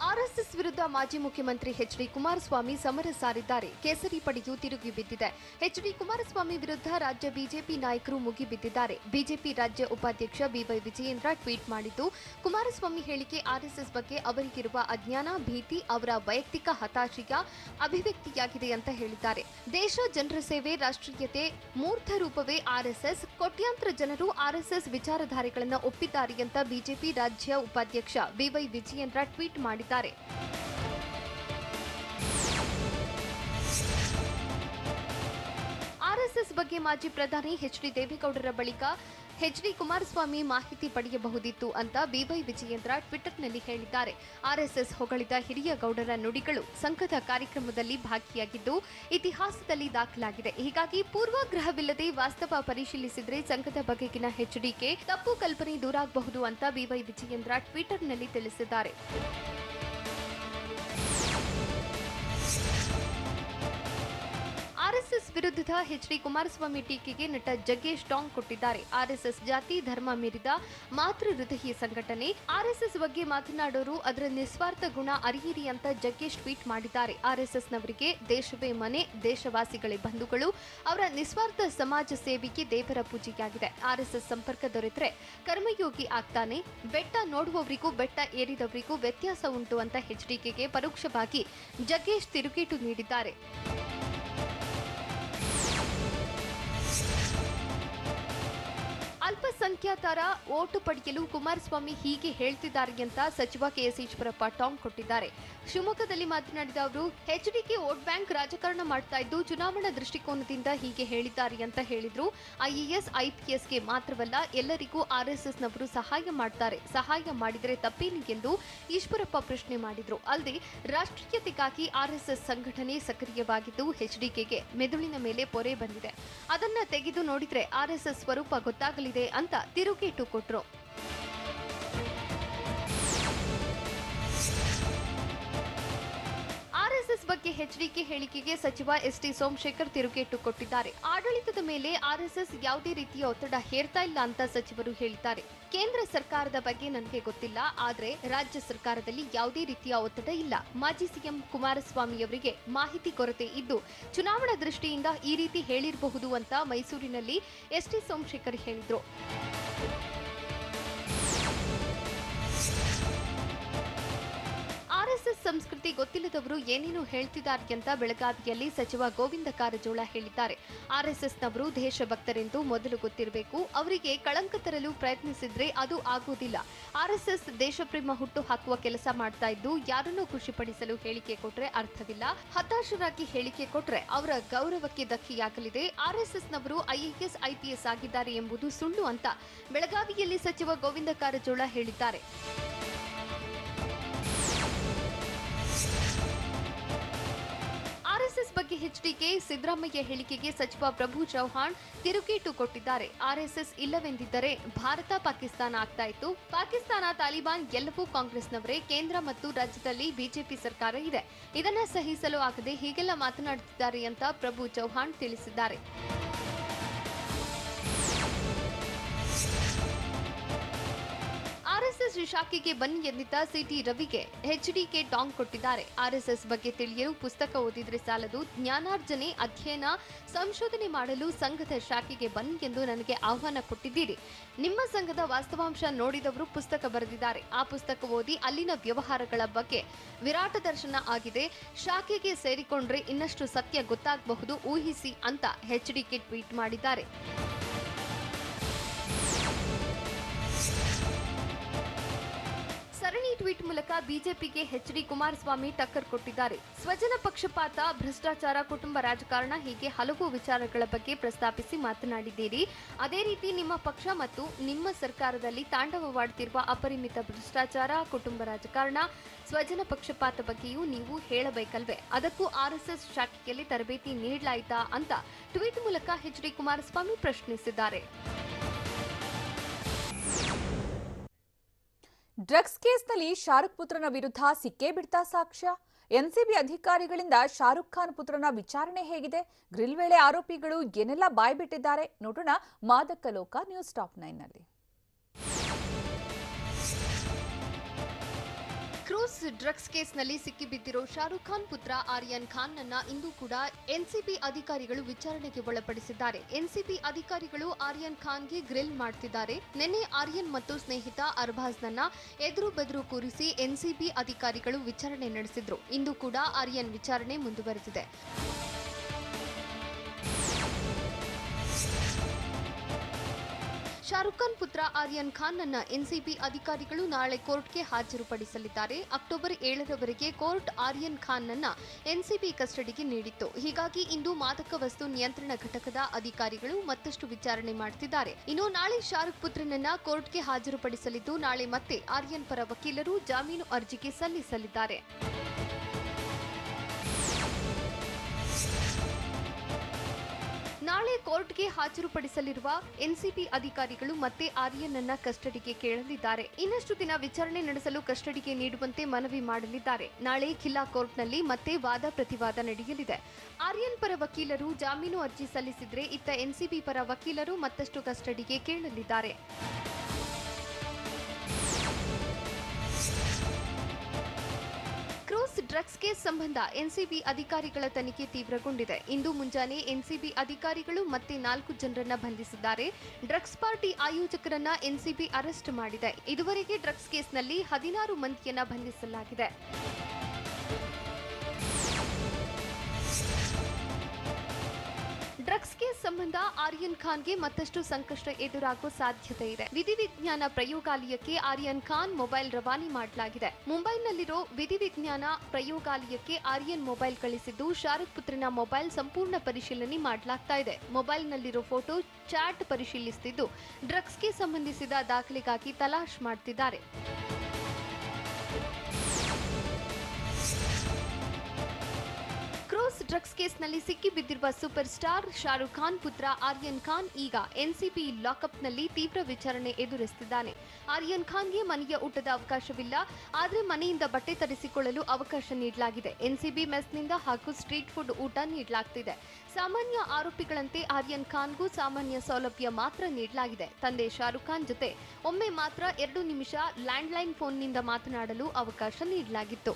ಆರ್ಎಸ್ಎಸ್ ವಿರುದ್ಧ ಮಾಜಿ ಮುಖ್ಯಮಂತ್ರಿ ಎಚ್ಡಿ ಕುಮಾರಸ್ವಾಮಿ ಸಮರ ಸಾರಿದ್ದಾರೆ. ಕೇಸರಿ ಪಡೆಯು ತಿರುಗಿ ಬಿದ್ದಿದೆ. ಎಚ್ಡಿ ಕುಮಾರಸ್ವಾಮಿ ವಿರುದ್ಧ ರಾಜ್ಯ ಬಿಜೆಪಿ ನಾಯಕರು ಮುಗಿಬಿದ್ದಿದ್ದಾರೆ. ಬಿಜೆಪಿ ರಾಜ್ಯ ಉಪಾಧ್ಯಕ್ಷ ಬಿವೈ ವಿಜಯೇಂದ್ರ ಟ್ವೀಟ್ ಮಾಡಿದ್ದು, ಕುಮಾರಸ್ವಾಮಿ ಹೇಳಿಕೆ ಆರ್ಎಸ್ಎಸ್ ಬಗ್ಗೆ ಅವರಿಗಿರುವ ಅಜ್ಞಾನ, ಭೀತಿ, ಅವರ ವೈಯಕ್ತಿಕ ಹತಾಶೆಯ ಅಭಿವ್ಯಕ್ತಿಯಾಗಿದೆ ಅಂತ ಹೇಳಿದ್ದಾರೆ. ದೇಶ, ಜನರ ಸೇವೆ, ರಾಷ್ಟ್ರೀಯತೆ ಮೂರ್ತ ರೂಪವೇ ಆರ್ಎಸ್ಎಸ್. ಕೋಟ್ಯಾಂತರ ಜನರು ಆರ್ಎಸ್ಎಸ್ ವಿಚಾರಧಾರೆಗಳನ್ನು ಒಪ್ಪಿದ್ದಾರೆ ಅಂತ ಬಿಜೆಪಿ ರಾಜ್ಯ ಉಪಾಧ್ಯಕ್ಷ ಬಿವೈ ವಿಜಯೇಂದ್ರ ಟ್ವೀಟ್ ಮಾಡಿದ್ದಾರೆ. ಆರ್ಎಸ್ಎಸ್ ಬಗ್ಗೆ ಮಾಜಿ ಪ್ರಧಾನಿ ಎಚ್ಡಿ ದೇವೇಗೌಡರ ಬಳಿಕ ಎಚ್ಡಿ ಕುಮಾರಸ್ವಾಮಿ ಮಾಹಿತಿ ಪಡೆಯಬಹುದಿತ್ತು ಅಂತ ಬಿವೈ ವಿಜಯೇಂದ್ರ ಟ್ವಿಟರ್ನಲ್ಲಿ ಹೇಳಿದ್ದಾರೆ. ಆರ್ಎಸ್ಎಸ್ ಹೊಗಳಿದ ಹಿರಿಯ ಗೌಡರ ನುಡಿಗಳು ಸಂಘದ ಕಾರ್ಯಕ್ರಮದಲ್ಲಿ ಭಾಗಿಯಾಗಿದ್ದು ಇತಿಹಾಸದಲ್ಲಿ ದಾಖಲಾಗಿದೆ. ಹೀಗಾಗಿ ಪೂರ್ವಾಗ್ರಹವಿಲ್ಲದೆ ವಾಸ್ತವ ಪರಿಶೀಲಿಸಿದ್ರೆ ಸಂಘದ ಬಗೆಗಿನ ಎಚ್ಡಿಕೆ ತಪ್ಪು ಕಲ್ಪನೆ ದೂರಾಗಬಹುದು ಅಂತ ಬಿವೈ ವಿಜಯೇಂದ್ರ ಟ್ವಿಟರ್ನಲ್ಲಿ ತಿಳಿಸಿದ್ದಾರೆ. ಆರ್ಎಸ್ಎಸ್ ವಿರುದ್ಧದ ಎಚ್ಡಿ ಕುಮಾರಸ್ವಾಮಿ ಟೀಕೆಗೆ ನಟ ಜಗ್ಗೇಶ್ ಟಾಂಗ್ ಕೊಟ್ಟಿದ್ದಾರೆ. ಆರ್ಎಸ್ಎಸ್ ಜಾತಿ ಧರ್ಮ ಮೀರಿದ ಮಾತೃ ಹೃದಯ ಸಂಘಟನೆ. ಆರ್ಎಸ್ಎಸ್ ಬಗ್ಗೆ ಮಾತನಾಡೋರು ಅದರ ನಿಸ್ವಾರ್ಥ ಗುಣ ಅರಿಯಿರಿ ಅಂತ ಜಗ್ಗೇಶ್ ಟ್ವೀಟ್ ಮಾಡಿದ್ದಾರೆ. ಆರ್ಎಸ್ಎಸ್ನವರಿಗೆ ದೇಶವೇ ಮನೆ, ದೇಶವಾಸಿಗಳೇ ಬಂಧುಗಳು. ಅವರ ನಿಸ್ವಾರ್ಥ ಸಮಾಜ ಸೇವೆಗೆ ದೇವರ ಪೂಜೆಯಾಗಿದೆ. ಆರ್ಎಸ್ಎಸ್ ಸಂಪರ್ಕ ದೊರೆತರೆ ಕರ್ಮಯೋಗಿ ಆಗ್ತಾನೆ. ಬೆಟ್ಟ ನೋಡುವವರಿಗೂ ಬೆಟ್ಟ ಏರಿದವರಿಗೂ ವ್ಯತ್ಯಾಸ ಉಂಟು ಅಂತ ಎಚ್ಡಿಕೆಗೆ ಪರೋಕ್ಷವಾಗಿ ಜಗ್ಗೇಶ್ ತಿರುಗೇಟು ನೀಡಿದ್ದಾರೆ. ಅಲ್ಪಸಂಖ್ಯಾತರ ಓಟು ಪಡೆಯಲು ಕುಮಾರಸ್ವಾಮಿ ಹೀಗೆ ಹೇಳ್ತಿದ್ದಾರೆ ಅಂತ ಸಚಿವ ಕೆಎಸ್ ಈಶ್ವರಪ್ಪ ಟಾಂಗ್ ಕೊಟ್ಟಿದ್ದಾರೆ. ಶಿವಮೊಗ್ಗದಲ್ಲಿ ಮಾತನಾಡಿದ ಅವರು, ಎಚ್ಡಿಕೆ ವೋಟ್ ಬ್ಯಾಂಕ್ ರಾಜಕಾರಣ ಮಾಡ್ತಾ ಇದ್ದು ಚುನಾವಣಾ ದೃಷ್ಟಿಕೋನದಿಂದ ಹೀಗೆ ಹೇಳಿದ್ದಾರೆ ಅಂತ ಹೇಳಿದ್ರು. ಐಎಎಸ್, ಐಪಿಎಸ್ಗೆ ಮಾತ್ರವಲ್ಲ, ಎಲ್ಲರಿಗೂ ಆರ್ಎಸ್ಎಸ್ನವರು ಸಹಾಯ ಮಾಡ್ತಾರೆ. ಸಹಾಯ ಮಾಡಿದರೆ ತಪ್ಪೇನು ಎಂದು ಈಶ್ವರಪ್ಪ ಪ್ರಶ್ನೆ ಮಾಡಿದ್ರು. ಅಲ್ಲದೆ ರಾಷ್ಟ್ರೀಯತೆಗಾಗಿ ಆರ್ಎಸ್ಎಸ್ ಸಂಘಟನೆ ಸಕ್ರಿಯವಾಗಿದ್ದು ಎಚ್ಡಿಕೆಗೆ ಮೆದುಳಿನ ಮೇಲೆ ಪೊರೆ ಬಂದಿದೆ. ಅದನ್ನ ತೆಗೆದು ನೋಡಿದ್ರೆ ಆರ್ಎಸ್ಎಸ್ ಸ್ವರೂಪ ಗೊತ್ತಾಗಲಿದೆ ಅಂತ ತಿರುಗೇಟು ಕೊಟ್ರು. ಆರ್ಎಸ್ಎಸ್ ಬಗ್ಗೆ ಎಚ್ಡಿಕೆ ಹೇಳಿಕೆಗೆ ಸಚಿವ ಎಸ್ಟಿ ಸೋಮಶೇಖರ್ ತಿರುಗೇಟು ಕೊಟ್ಟಿದ್ದಾರೆ. ಆಡಳಿತದ ಮೇಲೆ ಆರ್ಎಸ್ಎಸ್ ಯಾವುದೇ ರೀತಿಯ ಒತ್ತಡ ಹೇರ್ತಾ ಇಲ್ಲ ಅಂತ ಸಚಿವರು ಹೇಳಿದ್ದಾರೆ. ಕೇಂದ್ರ ಸರ್ಕಾರದ ಬಗ್ಗೆ ನನಗೆ ಗೊತ್ತಿಲ್ಲ, ಆದರೆ ರಾಜ್ಯ ಸರ್ಕಾರದಲ್ಲಿ ಯಾವುದೇ ರೀತಿಯ ಒತ್ತಡ ಇಲ್ಲ. ಮಾಜಿ ಸಿಎಂ ಕುಮಾರಸ್ವಾಮಿಯವರಿಗೆ ಮಾಹಿತಿ ಕೊರತೆ ಇದ್ದು ಚುನಾವಣಾ ದೃಷ್ಟಿಯಿಂದ ಈ ರೀತಿ ಹೇಳಿರಬಹುದು ಅಂತ ಮೈಸೂರಿನಲ್ಲಿ ಎಸ್ಟಿ ಸೋಮಶೇಖರ್ ಹೇಳಿದರು. ಆರ್ಎಸ್ಎಸ್ ಸಂಸ್ಕೃತಿ ಗೊತ್ತಿಲ್ಲದವರು ಏನೇನು ಹೇಳ್ತಿದ್ದಾರೆ ಅಂತ ಬೆಳಗಾವಿಯಲ್ಲಿ ಸಚಿವ ಗೋವಿಂದ ಕಾರಜೋಳ ಹೇಳಿದ್ದಾರೆ. ಆರ್ಎಸ್ಎಸ್ನವರು ದೇಶಭಕ್ತರೆಂದು ಮೊದಲು ಗೊತ್ತಿರಬೇಕು. ಅವರಿಗೆ ಕಳಂಕ ತರಲು ಪ್ರಯತ್ನಿಸಿದ್ರೆ ಅದು ಆಗುವುದಿಲ್ಲ. ಆರ್ಎಸ್ಎಸ್ ದೇಶಪ್ರೇಮ ಹುಟ್ಟು ಹಾಕುವ ಕೆಲಸ ಮಾಡ್ತಾ ಇದ್ದು ಯಾರನ್ನೂ ಖುಷಿಪಡಿಸಲು ಹೇಳಿಕೆ ಕೊಟ್ರೆ ಅರ್ಥವಿಲ್ಲ. ಹತಾಶರಾಗಿ ಹೇಳಿಕೆ ಕೊಟ್ರೆ ಅವರ ಗೌರವಕ್ಕೆ ಧಕ್ಕೆಯಾಗಲಿದೆ. ಆರ್ಎಸ್ಎಸ್ನವರು ಐಎಎಸ್, ಐಪಿಎಸ್ ಆಗಿದ್ದಾರೆ ಎಂಬುದು ಸುಳ್ಳು ಅಂತ ಬೆಳಗಾವಿಯಲ್ಲಿ ಸಚಿವ ಗೋವಿಂದ ಕಾರಜೋಳ ಹೇಳಿದ್ದಾರೆ. ಆರ್ಎಸ್ಎಸ್ ಬಗ್ಗೆ ಎಚ್ಡಿಕೆ ಸಿದ್ದರಾಮಯ್ಯ ಹೇಳಿಕೆಗೆ ಸಚಿವ ಪ್ರಭು ಚೌಹಾಣ್ ತಿರುಗೇಟು ಕೊಟ್ಟಿದ್ದಾರೆ. ಆರ್ಎಸ್ಎಸ್ ಇಲ್ಲವೆಂದಿದ್ದರೆ ಭಾರತ ಪಾಕಿಸ್ತಾನ ಆಗ್ತಾ ಇತ್ತು. ಪಾಕಿಸ್ತಾನ, ತಾಲಿಬಾನ್ ಎಲ್ಲವೂ ಕಾಂಗ್ರೆಸ್ನವರೇ. ಕೇಂದ್ರ ಮತ್ತು ರಾಜ್ಯದಲ್ಲಿ ಬಿಜೆಪಿ ಸರ್ಕಾರ ಇದೆ. ಇದನ್ನ ಸಹಿಸಲು ಆಗದೆ ಹೀಗೆಲ್ಲ ಮಾತನಾಡುತ್ತಿದ್ದಾರೆ ಅಂತ ಪ್ರಭು ಚೌಹಾಣ್ ತಿಳಿಸಿದ್ದಾರೆ. ಆರ್ಎಸ್ಎಸ್ ಶಾಖೆಗೆ ಬನ್ನಿ ಎಂದಿದ್ದ ಸಿಟಿ ರವಿಗೆ ಎಚ್ಡಿಕೆ ಟಾಂಗ್ ಕೊಟ್ಟಿದ್ದಾರೆ. ಆರ್ಎಸ್ಎಸ್ ಬಗ್ಗೆ ತಿಳಿಯಲು ಪುಸ್ತಕ ಓದಿದ್ರೆ ಸಾಲದು. ಜ್ಞಾನಾರ್ಜನೆ, ಅಧ್ಯಯನ, ಸಂಶೋಧನೆ ಮಾಡಲು ಸಂಘದ ಶಾಖೆಗೆ ಬನ್ನಿ ಎಂದು ನನಗೆ ಆಹ್ವಾನ ಕೊಟ್ಟಿದ್ದೀರಿ. ನಿಮ್ಮ ಸಂಘದ ವಾಸ್ತವಾಂಶ ನೋಡಿದವರು ಪುಸ್ತಕ ಬರೆದಿದ್ದಾರೆ. ಆ ಪುಸ್ತಕ ಓದಿ ಅಲ್ಲಿನ ವ್ಯವಹಾರಗಳ ಬಗ್ಗೆ ವಿರಾಟ ದರ್ಶನ ಆಗಿದೆ. ಶಾಖೆಗೆ ಸೇರಿಕೊಂಡ್ರೆ ಇನ್ನಷ್ಟು ಸತ್ಯ ಗೊತ್ತಾಗಬಹುದು, ಊಹಿಸಿ ಅಂತ ಎಚ್ಡಿಕೆ ಟ್ವೀಟ್ ಮಾಡಿದ್ದಾರೆ. ಸರಣಿ ಟ್ವೀಟ್ ಮೂಲಕ ಬಿಜೆಪಿಗೆ ಎಚ್ಡಿ ಕುಮಾರಸ್ವಾಮಿ ಟಕ್ಕರ್ ಕೊಟ್ಟಿದ್ದಾರೆ. ಸ್ವಜನ ಪಕ್ಷಪಾತ, ಭ್ರಷ್ಟಾಚಾರ, ಕುಟುಂಬ ರಾಜಕಾರಣ ಹೀಗೆ ಹಲವು ವಿಚಾರಗಳ ಬಗ್ಗೆ ಪ್ರಸ್ತಾಪಿಸಿ ಮಾತನಾಡಿದ್ದೀರಿ. ಅದೇ ರೀತಿ ನಿಮ್ಮ ಪಕ್ಷ ಮತ್ತು ನಿಮ್ಮ ಸರ್ಕಾರದಲ್ಲಿ ತಾಂಡವವಾಡುತ್ತಿರುವ ಅಪರಿಮಿತ ಭ್ರಷ್ಟಾಚಾರ, ಕುಟುಂಬ ರಾಜಕಾರಣ, ಸ್ವಜನ ಪಕ್ಷಪಾತ ಬಗ್ಗೆಯೂ ನೀವು ಹೇಳಬೇಕಲ್ವೇ? ಅದಕ್ಕೂ ಆರ್ಎಸ್ಎಸ್ ಶಾಖೆಯಲ್ಲಿ ತರಬೇತಿ ನೀಡಲಾಯಿತಾ ಅಂತ ಟ್ವೀಟ್ ಮೂಲಕ ಎಚ್ಡಿ ಕುಮಾರಸ್ವಾಮಿ ಪ್ರಶ್ನಿಸಿದ್ದಾರೆ. ಡ್ರಗ್ಸ್ ಕೇಸ್ನಲ್ಲಿ ಶಾರುಖ್ ಪುತ್ರನ ವಿರುದ್ಧ ಸಿಕ್ಕೇ ಬಿಡ್ತಾ ಸಾಕ್ಷ್ಯ? ಎನ್ಸಿಬಿ ಅಧಿಕಾರಿಗಳಿಂದ ಶಾರುಖ್ ಖಾನ್ ಪುತ್ರನ ವಿಚಾರಣೆ ಹೇಗಿದೆ? ಗ್ರಿಲ್ ವೇಳೆ ಆರೋಪಿಗಳು ಏನೆಲ್ಲ ಬಾಯ್ಬಿಟ್ಟಿದ್ದಾರೆ ನೋಡೋಣ ಮಾದಕ ಲೋಕ ನ್ಯೂಸ್ ಟಾಪ್ 9 ನಲ್ಲಿ. ಕ್ರೂಸ್ ಡ್ರಗ್ಸ್ ಕೇಸ್ನಲ್ಲಿ ಸಿಕ್ಕಿಬಿದ್ದಿರೋ ಶಾರುಖ್ ಖಾನ್ ಪುತ್ರ ಆರ್ಯನ್ ಖಾನ್ ನನ್ನ ಇಂದು ಕೂಡ ಎನ್ಸಿಬಿ ಅಧಿಕಾರಿಗಳು ವಿಚಾರಣೆಗೆ ಒಳಪಡಿಸಿದ್ದಾರೆ. ಎನ್ಸಿಬಿ ಅಧಿಕಾರಿಗಳು ಆರ್ಯನ್ ಖಾನ್ಗೆ ಗ್ರಿಲ್ ಮಾಡ್ತಿದ್ದಾರೆ. ನಿನ್ನೆ ಆರ್ಯನ್ ಮತ್ತು ಸ್ನೇಹಿತ ಅರ್ಬಾಜ್ ನನ್ನ ಎದುರು ಬೆದುರು ಕೂರಿಸಿ ಎನ್ಸಿಬಿ ಅಧಿಕಾರಿಗಳು ವಿಚಾರಣೆ ನಡೆಸಿದ್ರು. ಇಂದು ಕೂಡ ಆರ್ಯನ್ ವಿಚಾರಣೆ ಮುಂದುವರೆದಿದೆ. ಶಾರುಖ್ ಖಾನ್ ಪುತ್ರ ಆರ್ಯನ್ ಖಾನ್ ನನ್ನ ಎನ್ಸಿಬಿ ಅಧಿಕಾರಿಗಳು ನಾಳೆ ಕೋರ್ಟ್ಗೆ ಹಾಜರುಪಡಿಸಲಿದ್ದಾರೆ. ಅಕ್ಟೋಬರ್ 7ರವರೆಗೆ ಕೋರ್ಟ್ ಆರ್ಯನ್ ಖಾನ್ ನನ್ನ ಎನ್ಸಿಬಿ ಕಸ್ಟಡಿಗೆ ನೀಡಿತ್ತು. ಹೀಗಾಗಿ ಇಂದು ಮಾದಕ ವಸ್ತು ನಿಯಂತ್ರಣ ಘಟಕದ ಅಧಿಕಾರಿಗಳು ಮತ್ತಷ್ಟು ವಿಚಾರಣೆ ಮಾಡುತ್ತಿದ್ದಾರೆ. ಇನ್ನು ನಾಳೆ ಶಾರುಖ್ ಪುತ್ರನನ್ನ ಕೋರ್ಟ್ಗೆ ಹಾಜರುಪಡಿಸಲಿದ್ದು, ನಾಳೆ ಮತ್ತೆ ಆರ್ಯನ್ ಪರ ವಕೀಲರು ಜಾಮೀನು ಅರ್ಜಿಗೆ ಸಲ್ಲಿಸಲಿದ್ದಾರೆ. ನಾಳೆ ಕೋರ್ಟ್ಗೆ ಹಾಜರುಪಡಿಸಲಿರುವ ಎನ್ಸಿಬಿ ಅಧಿಕಾರಿಗಳು ಮತ್ತೆ ಆರ್ಯನ್ ಅನ್ನ ಕಸ್ಟಡಿಗೆ ಕೇಳಲಿದ್ದಾರೆ. ಇನ್ನಷ್ಟು ದಿನ ವಿಚಾರಣೆ ನಡೆಸಲು ಕಸ್ಟಡಿಗೆ ನೀಡುವಂತೆ ಮನವಿ ಮಾಡಲಿದ್ದಾರೆ. ನಾಳೆ ಖಿಲ್ಲಾ ಕೋರ್ಟ್ನಲ್ಲಿ ಮತ್ತೆ ವಾದ ಪ್ರತಿವಾದ ನಡೆಯಲಿದೆ. ಆರ್ಯನ್ ಪರ ವಕೀಲರು ಜಾಮೀನು ಅರ್ಜಿ ಸಲ್ಲಿಸಿದ್ರೆ, ಇತ್ತ ಎನ್ಸಿಬಿ ಪರ ವಕೀಲರು ಮತ್ತಷ್ಟು ಕಸ್ಟಡಿಗೆ ಕೇಳಲಿದ್ದಾರೆ. ಕ್ರೂಸ್ ಡ್ರಗ್ಸ್ ಕೇಸ್ ಸಂಬಂಧ ಎನ್ಸಿಬಿ ಅಧಿಕಾರಿಗಳ ತನಿಖೆ ತೀವ್ರಗೊಂಡಿದೆ. ಇಂದು ಮುಂಜಾನೆ ಎನ್ಸಿಬಿ ಅಧಿಕಾರಿಗಳು ಮತ್ತೆ 4 ಜನರನ್ನ ಬಂಧಿಸಿದ್ದಾರೆ. ಡ್ರಗ್ಸ್ ಪಾರ್ಟಿ ಆಯೋಜಕರನ್ನ ಎನ್ಸಿಬಿ ಅರೆಸ್ಟ್ ಮಾಡಿದೆ. ಇದುವರೆಗೆ ಡ್ರಗ್ಸ್ ಕೇಸ್ನಲ್ಲಿ 16 ಮಂದಿಯನ್ನ ಬಂಧಿಸಲಾಗಿದೆ. ಡ್ರಗ್ಸ್ ಕೇಸ್ ಸಂಬಂಧ ಆರ್ಯನ್ ಖಾನ್ಗೆ ಮತ್ತಷ್ಟು ಸಂಕಷ್ಟ ಎದುರಾಗುವ ಸಾಧ್ಯತೆ ಇದೆ. ವಿಧಿವಿಜ್ಞಾನ ಪ್ರಯೋಗಾಲಯಕ್ಕೆ ಆರ್ಯನ್ ಖಾನ್ ಮೊಬೈಲ್ ರವಾನೆ ಮಾಡಲಾಗಿದೆ. ಮುಂಬೈನಲ್ಲಿರೋ ವಿಧಿವಿಜ್ಞಾನ ಪ್ರಯೋಗಾಲಯಕ್ಕೆ ಆರ್ಯನ್ ಮೊಬೈಲ್ ಕಳಿಸಿದ್ದು, ಶಾರುಖ್ ಪುತ್ರನ ಮೊಬೈಲ್ ಸಂಪೂರ್ಣ ಪರಿಶೀಲನೆ ಮಾಡಲಾಗ್ತಾ ಇದೆ. ಮೊಬೈಲ್ನಲ್ಲಿರೋ ಫೋಟೋ, ಚಾಟ್ ಪರಿಶೀಲಿಸುತ್ತಿದ್ದು, ಡ್ರಗ್ಸ್ಗೆ ಸಂಬಂಧಿಸಿದ ದಾಖಲೆಗಾಗಿ ತಲಾಶ್ ಮಾಡ್ತಿದ್ದಾರೆ. ಕ್ರೂಸ್ ಡ್ರಗ್ಸ್ ಕೇಸ್ನಲ್ಲಿ ಸಿಕ್ಕಿಬಿದ್ದಿರುವ ಸೂಪರ್ ಸ್ಟಾರ್ ಶಾರುಖ್ ಖಾನ್ ಪುತ್ರ ಆರ್ಯನ್ ಖಾನ್ ಈಗ ಎನ್ಸಿಬಿ ಲಾಕಪ್ನಲ್ಲಿ ತೀವ್ರ ವಿಚಾರಣೆ ಎದುರಿಸುತ್ತಿದ್ದಾನೆ. ಆರ್ಯನ್ ಖಾನ್ಗೆ ಮನೆಯ ಊಟದ ಅವಕಾಶವಿಲ್ಲ, ಆದರೆ ಮನೆಯಿಂದ ಬಟ್ಟೆ ತರಿಸಿಕೊಳ್ಳಲು ಅವಕಾಶ ನೀಡಲಾಗಿದೆ. ಎನ್ಸಿಬಿ ಮೆಸ್ನಿಂದ ಹಾಗೂ ಸ್ಟ್ರೀಟ್ ಫುಡ್ ಊಟ ನೀಡಲಾಗುತ್ತಿದೆ. ಸಾಮಾನ್ಯ ಆರೋಪಿಗಳಂತೆ ಆರ್ಯನ್ ಖಾನ್ಗೂ ಸಾಮಾನ್ಯ ಸೌಲಭ್ಯ ಮಾತ್ರ ನೀಡಲಾಗಿದೆ. ತಂದೆ ಶಾರುಖ್ ಖಾನ್ ಜೊತೆ ಒಮ್ಮೆ ಮಾತ್ರ 2 ನಿಮಿಷ ಲ್ಯಾಂಡ್ಲೈನ್ ಫೋನ್ನಿಂದ ಮಾತನಾಡಲು ಅವಕಾಶ ನೀಡಲಾಗಿತ್ತು.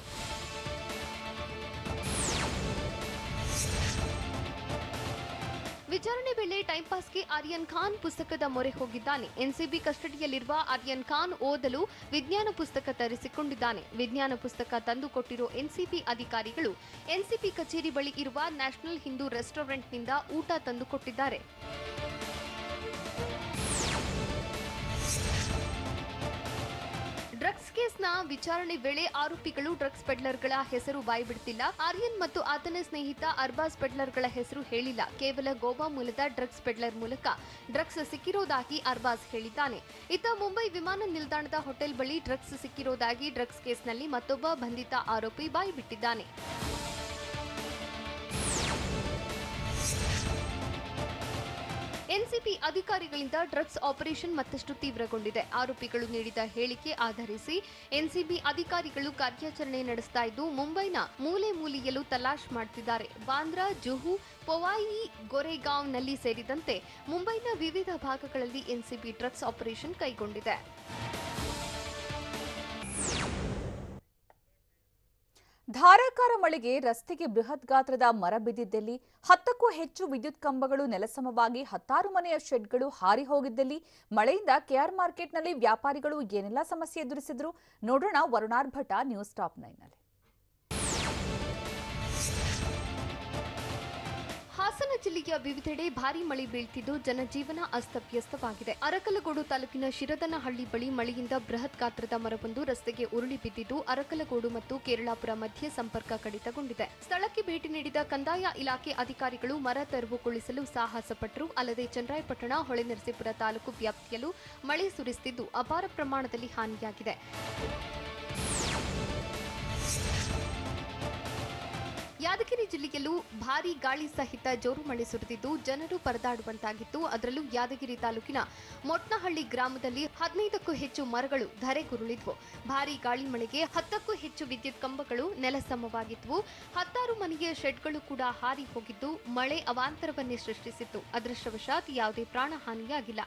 ವಿಚಾರಣೆ ವೇಳೆ ಟೈಮ್ ಪಾಸ್ಗೆ ಆರ್ಯನ್ ಖಾನ್ ಪುಸ್ತಕದ ಮೊರೆ ಹೋಗಿದ್ದಾನೆ. ಎನ್ಸಿಬಿ ಕಸ್ಟಡಿಯಲ್ಲಿರುವ ಆರ್ಯನ್ ಖಾನ್ ಓದಲು ವಿಜ್ಞಾನ ಪುಸ್ತಕ ತರಿಸಿಕೊಂಡಿದ್ದಾನೆ. ವಿಜ್ಞಾನ ಪುಸ್ತಕ ತಂದುಕೊಟ್ಟಿರೋ ಎನ್ಸಿಬಿ ಅಧಿಕಾರಿಗಳು ಎನ್ಸಿಬಿ ಕಚೇರಿ ಬಳಿ ಇರುವ ನ್ಯಾಷನಲ್ ಹಿಂದೂ ರೆಸ್ಟೋರೆಂಟ್ನಿಂದ ಊಟ ತಂದುಕೊಟ್ಟಿದ್ದಾರೆ. ಡ್ರಗ್ಸ್ ಕೇಸ್ನ ವಿಚಾರಣೆ ವೇಳೆ ಆರೋಪಿಗಳು ಡ್ರಗ್ಸ್ ಪೆಡ್ಲರ್ಗಳ ಹೆಸರು ಬಾಯ್ಬಿಡ್ತಿಲ್ಲ. ಆರ್ಯನ್ ಮತ್ತು ಆತನ ಸ್ನೇಹಿತ ಅರ್ಬಾಜ್ ಪೆಡ್ಲರ್ಗಳ ಹೆಸರು ಹೇಳಿಲ್ಲ. ಕೇವಲ ಗೋವಾ ಮೂಲದ ಡ್ರಗ್ಸ್ ಪೆಡ್ಲರ್ ಮೂಲಕ ಡ್ರಗ್ಸ್ ಸಿಕ್ಕಿರೋದಾಗಿ ಅರ್ಬಾಜ್ ಹೇಳಿದ್ದಾನೆ. ಇತ್ತ ಮುಂಬೈ ವಿಮಾನ ನಿಲ್ದಾಣದ ಹೋಟೆಲ್ ಬಳಿ ಡ್ರಗ್ಸ್ ಸಿಕ್ಕಿರೋದಾಗಿ ಡ್ರಗ್ಸ್ ಕೇಸ್ನಲ್ಲಿ ಮತ್ತೊಬ್ಬ ಬಂಧಿತ ಆರೋಪಿ ಬಾಯ್ಬಿಟ್ಟಿದ್ದಾನೆ. ಎನ್ಸಿಬಿ ಅಧಿಕಾರಿಗಳಿಂದ ಡ್ರಗ್ಸ್ ಆಪರೇಷನ್ ಮತ್ತಷ್ಟು ತೀವ್ರಗೊಂಡಿದೆ. ಆರೋಪಿಗಳು ನೀಡಿದ ಹೇಳಿಕೆ ಆಧರಿಸಿ ಎನ್ಸಿಬಿ ಅಧಿಕಾರಿಗಳು ಕಾರ್ಯಾಚರಣೆ ನಡೆಸ್ತಾ ಇದ್ದು, ಮುಂಬೈನ ಮೂಲೆ ಮೂಲೆಯಲ್ಲೂ ತಲಾಶ್ ಮಾಡುತ್ತಿದ್ದಾರೆ. ಬಾಂದ್ರಾ, ಜುಹು, ಪೊವಾಯಿ, ಗೋರೆಗಾಂವ್ನಲ್ಲಿ ಸೇರಿದಂತೆ ಮುಂಬೈನ ವಿವಿಧ ಭಾಗಗಳಲ್ಲಿ ಎನ್ಸಿಬಿ ಡ್ರಗ್ಸ್ ಆಪರೇಷನ್ ಕೈಗೊಂಡಿದೆ. ಧಾರಾಕಾರ ಮಳೆಗೆ ರಸ್ತೆಗೆ ಬೃಹತ್ ಗಾತ್ರದ ಮರ ಬಿದ್ದಿದ್ದಲ್ಲಿ, 10ಕ್ಕೂ ಹೆಚ್ಚು ವಿದ್ಯುತ್ ಕಂಬಗಳು ನೆಲಸಮವಾಗಿ 16 ಮನೆಯ ಶೆಡ್ಗಳು ಹಾರಿ ಹೋಗಿದ್ದಲ್ಲಿ, ಮಳೆಯಿಂದ ಕೆಆರ್ ಮಾರ್ಕೆಟ್ನಲ್ಲಿ ವ್ಯಾಪಾರಿಗಳು ಏನೆಲ್ಲ ಸಮಸ್ಯೆ ಎದುರಿಸಿದ್ರು ನೋಡೋಣ ವರುಣಾರ್ ಭಟ ನ್ಯೂಸ್ ಟಾಪ್ 9ನಲ್ಲಿ. ಹಾಸನ ಜಿಲ್ಲೆಯ ವಿವಿಧೆಡೆ ಭಾರೀ ಮಳೆ ಬೀಳ್ತಿದ್ದು ಜನಜೀವನ ಅಸ್ತವ್ಯಸ್ತವಾಗಿದೆ. ಅರಕಲಗೂಡು ತಾಲೂಕಿನ ಶಿರದನಹಳ್ಳಿ ಬಳಿ ಮಳೆಯಿಂದ ಬೃಹತ್ ಗಾತ್ರದ ಮರವೊಂದು ರಸ್ತೆಗೆ ಉರುಳಿ ಬಿದ್ದಿದ್ದು, ಅರಕಲಗೂಡು ಮತ್ತು ಕೇರಳಾಪುರ ಮಧ್ಯೆ ಸಂಪರ್ಕ ಕಡಿತಗೊಂಡಿದೆ. ಸ್ಥಳಕ್ಕೆ ಭೇಟಿ ನೀಡಿದ ಕಂದಾಯ ಇಲಾಖೆ ಅಧಿಕಾರಿಗಳು ಮರ ತೆರವುಗೊಳಿಸಲು ಸಾಹಸಪಟ್ಟರು. ಅಲ್ಲದೆ ಚನ್ನರಾಯಪಟ್ಟಣ, ಹೊಳೆನರಸೀಪುರ ತಾಲೂಕು ವ್ಯಾಪ್ತಿಯಲ್ಲೂ ಮಳೆ ಸುರಿಸುತ್ತಿದ್ದು ಅಪಾರ ಪ್ರಮಾಣದಲ್ಲಿ ಹಾನಿಯಾಗಿದೆ. ಯಾದಗಿರಿ ಜಿಲ್ಲೆಯಲ್ಲೂ ಭಾರೀ ಗಾಳಿ ಸಹಿತ ಜೋರು ಮಳೆ ಸುರಿದಿದ್ದು ಜನರು ಪರದಾಡುವಂತಾಗಿತ್ತು. ಅದರಲ್ಲೂ ಯಾದಗಿರಿ ತಾಲೂಕಿನ ಮೊಟ್ನಹಳ್ಳಿ ಗ್ರಾಮದಲ್ಲಿ 15ಕ್ಕೂ ಹೆಚ್ಚು ಮರಗಳು ಧರೆಗುರುಳಿದ್ವು. ಭಾರೀ ಗಾಳಿ ಮಳೆಗೆ 10ಕ್ಕೂ ಹೆಚ್ಚು ವಿದ್ಯುತ್ ಕಂಬಗಳು ನೆಲಸಮವಾಗಿದ್ವು. 16 ಮನೆಯ ಶೆಡ್ಗಳು ಕೂಡ ಹಾರಿ ಹೋಗಿದ್ದು ಮಳೆ ಅವಾಂತರವನ್ನೇ ಸೃಷ್ಟಿಸಿತ್ತು. ಅದೃಷ್ಟವಶಾತ್ ಯಾವುದೇ ಪ್ರಾಣ ಹಾನಿಯಾಗಿಲ್ಲ.